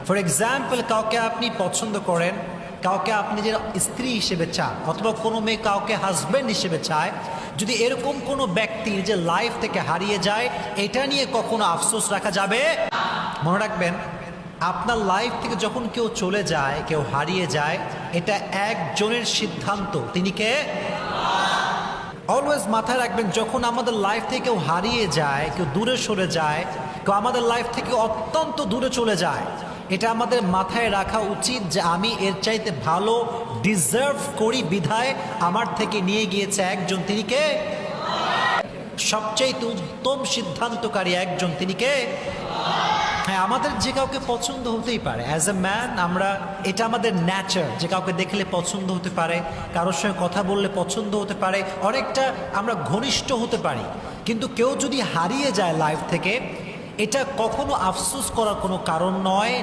For example, কাউকে আপনি পছন্দ করেন, কাউকে আপনি যে স্ত্রী হিসেবে চান, অথবা কোনো মেয়ে কাউকে হাজব্যান্ড হিসেবে চায়, যদি এরকম কোনো ব্যক্তির যে লাইফ থেকে হারিয়ে যায়, এটা নিয়ে কখনো আফসোস রাখা যাবে? মনে রাখবেন, আপনার লাইফ থেকে যখন কেউ চলে যায়, কেউ হারিয়ে যায়, এটা একজনের সিদ্ধান্ত। তিনি কে? অলওয়েজ মাথায় রাখবেন, যখন আমাদের লাইফ থেকে কেউ হারিয়ে যায়, কেউ দূরে সরে যায়, কেউ আমাদের লাইফ থেকে অত্যন্ত দূরে চলে যায়, এটা আমাদের মাথায় রাখা উচিত যে আমি এর চাইতে ভালো ডিজার্ভ করি, বিধায় আমার থেকে নিয়ে গিয়েছে একজন। তিনি কে? সবচেয়ে উত্তম সিদ্ধান্তকারী একজন। তিনি কে? হ্যাঁ, আমাদের যে কাউকে পছন্দ হতেই পারে। অ্যাজ এ ম্যান আমরা, এটা আমাদের ন্যাচার, যে কাউকে দেখলে পছন্দ হতে পারে, কারোর সঙ্গে কথা বললে পছন্দ হতে পারে, অনেকটা আমরা ঘনিষ্ঠ হতে পারি। কিন্তু কেউ যদি হারিয়ে যায় লাইফ থেকে, এটা কখনো আফসোস করার কোনো কারণ নয়।